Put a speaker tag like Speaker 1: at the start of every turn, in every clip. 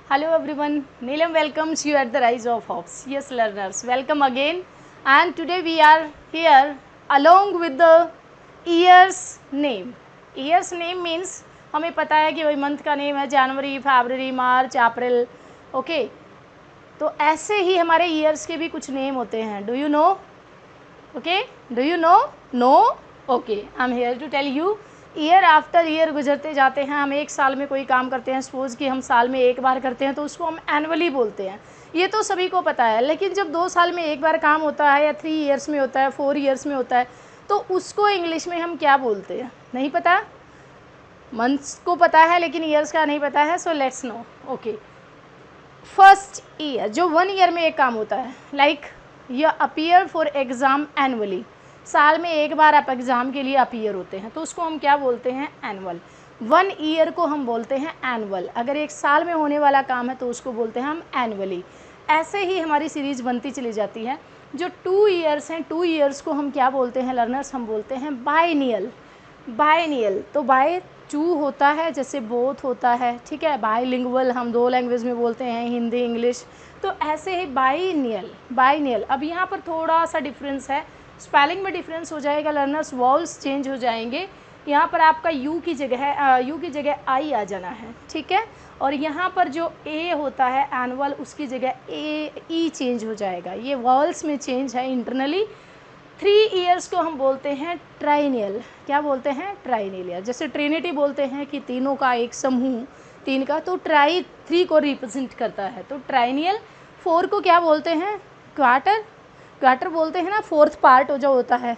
Speaker 1: Hello everyone, Neelam welcomes you at the Rise of Hopes. Yes learners, welcome again, and today we are here along with the year's name. Year's name means हमें पता है कि वही month का name है जनवरी, फरवरी, मार्च, अप्रैल. Okay, तो ऐसे ही हमारे ईयर्स के भी कुछ नेम होते हैं. Do you know? Okay, do you know? No? Okay, I am here to tell you. Year after year गुजरते जाते हैं. हम एक साल में कोई काम करते हैं, सपोज़ कि हम साल में एक बार करते हैं तो उसको हम एनुअली बोलते हैं. ये तो सभी को पता है. लेकिन जब 2 साल में एक बार काम होता है या 3 ईयर्स में होता है, 4 ईयर्स में होता है, तो उसको इंग्लिश में हम क्या बोलते हैं? नहीं पता? मंथ्स को पता है लेकिन ईयर्स का नहीं पता है. So let's no. Okay, first year जो 1 ईयर में एक काम होता है, like you appear for exam annually. साल में एक बार आप एग्ज़ाम के लिए अपीयर होते हैं तो उसको हम क्या बोलते हैं? एनुअल. 1 ईयर को हम बोलते हैं एनुअल. अगर एक साल में होने वाला काम है तो उसको बोलते हैं हम एनुअली. ऐसे ही हमारी सीरीज़ बनती चली जाती है. जो 2 ईयर्स हैं, 2 ईयर्स को हम क्या बोलते हैं लर्नर्स? हम बोलते हैं बायनियल. बायनियल तो बाय 2 होता है, जैसे बोथ होता है, ठीक है. बायलिंगुअल हम 2 लैंग्वेज में बोलते हैं, हिंदी इंग्लिश. तो ऐसे ही बायनियल. बायनियल. अब यहाँ पर थोड़ा सा डिफरेंस है, स्पेलिंग में डिफरेंस हो जाएगा लर्नर्स, वॉल्स चेंज हो जाएंगे. यहाँ पर आपका यू की जगह आई आ जाना है, ठीक है. और यहाँ पर जो ए होता है एनुअल, उसकी जगह ई चेंज हो जाएगा. ये वॉल्स में चेंज है इंटरनली. 3 ईयर्स को हम बोलते हैं ट्राइनियल. क्या बोलते हैं? ट्राइनियल. जैसे ट्रिनिटी बोलते हैं कि तीनों का एक समूह, 3 का, तो ट्राई 3 को रिप्रेजेंट करता है, तो ट्राइनियल. 4 को क्या बोलते हैं? क्वार्टर. क्वार्टर बोलते हैं ना, 4th पार्ट जो होता है.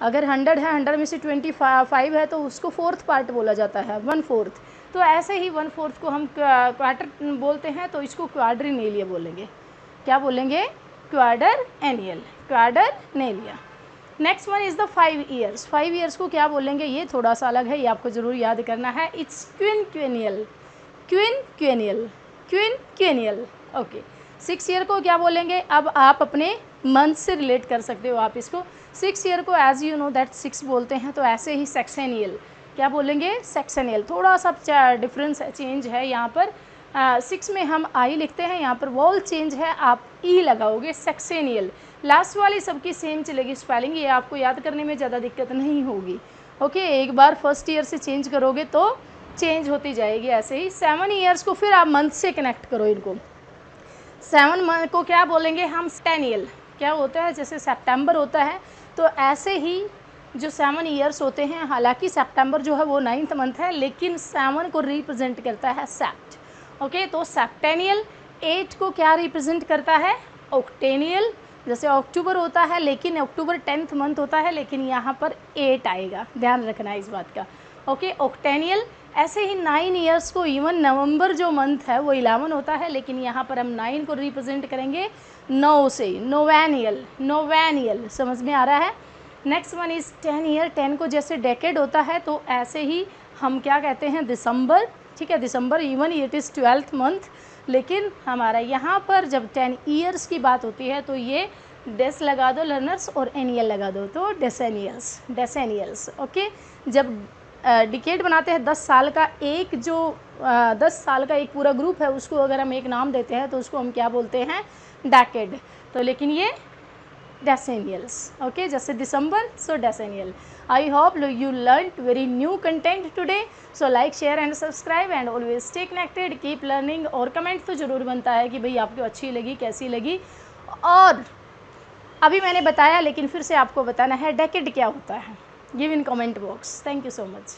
Speaker 1: अगर 100 है, 100 में से 25 है तो उसको 4th पार्ट बोला जाता है, 1/4. तो ऐसे ही 1/4 को हम क्वार्टर बोलते हैं, तो इसको क्वाड्रिनेलिया बोलेंगे. क्या बोलेंगे? Quadrennial. Quadrennia. Next one is the 5 years. 5 years को क्या बोलेंगे? ये थोड़ा सा अलग है, ये आपको ज़रूर याद करना है. इट्स क्विनक्वेनियल. क्विनक्वेनियल. क्विनक्वेनियल. ओके. 6 ईयर को क्या बोलेंगे? अब आप अपने मंथ से रिलेट कर सकते हो आप इसको. 6 ईयर को एज यू नो दैट 6 बोलते हैं, तो ऐसे ही सेक्सेनियल. क्या बोलेंगे? सेक्सेनियल. थोड़ा सा डिफरेंस है, चेंज है यहाँ पर. 6 में हम आई लिखते हैं, यहाँ पर वॉल चेंज है, आप ई लगाओगे. सेक्सेनियल. लास्ट वाली सबकी सेम चलेगी स्पेलिंग, ये आपको याद करने में ज़्यादा दिक्कत नहीं होगी. ओके, एक बार फर्स्ट ईयर से चेंज करोगे तो चेंज होती जाएगी. ऐसे ही 7 ईयर्स को फिर आप मंथ से कनेक्ट करो इनको. 7 मंथ को क्या बोलेंगे हम? सेप्टेनियल. क्या होता है? जैसे सितंबर होता है, तो ऐसे ही जो 7 ईयर्स होते हैं, हालांकि सितंबर जो है वो 9th मंथ है, लेकिन 7 को रिप्रेजेंट करता है सेप्ट. ओके, तो सेप्टेनियल. 8 को क्या रिप्रेजेंट करता है? ऑक्टेनियल. जैसे अक्टूबर होता है, लेकिन अक्टूबर 10th मंथ होता है, लेकिन यहाँ पर 8 आएगा, ध्यान रखना इस बात का. ओके, ऑक्टेनियल. ऐसे ही 9 ईयर्स को, इवन नवंबर जो मंथ है वो 11 होता है, लेकिन यहाँ पर हम 9 को रिप्रेजेंट करेंगे 9 से. नोवेनियल. नोवेनियल. समझ में आ रहा है? Next one is 10 year. 10 को जैसे डेकेड होता है, तो ऐसे ही हम क्या कहते हैं? दिसंबर. ठीक है, दिसंबर. Even it is 12th month, लेकिन हमारा यहाँ पर जब 10 ईयर्स की बात होती है तो ये डेस लगा दो लर्नर्स और एनियल लगा दो, तो डेसेनियल्स. डेसेनियल्स. ओके. जब डिकेड बनाते हैं 10 साल का एक, जो 10 साल का एक पूरा ग्रुप है, उसको अगर हम एक नाम देते हैं तो उसको हम क्या बोलते हैं? डेकेड. तो लेकिन ये डेसेनियल्स. ओके, जैसे दिसंबर, so decennial. I hope you learned very new content today. So like, share and subscribe and always stay connected. Keep learning. और कमेंट तो ज़रूर बनता है कि भाई आपको अच्छी लगी, कैसी लगी. और अभी मैंने बताया, लेकिन फिर से आपको बताना है डेकेड क्या होता है. Give in comment box. Thank you so much.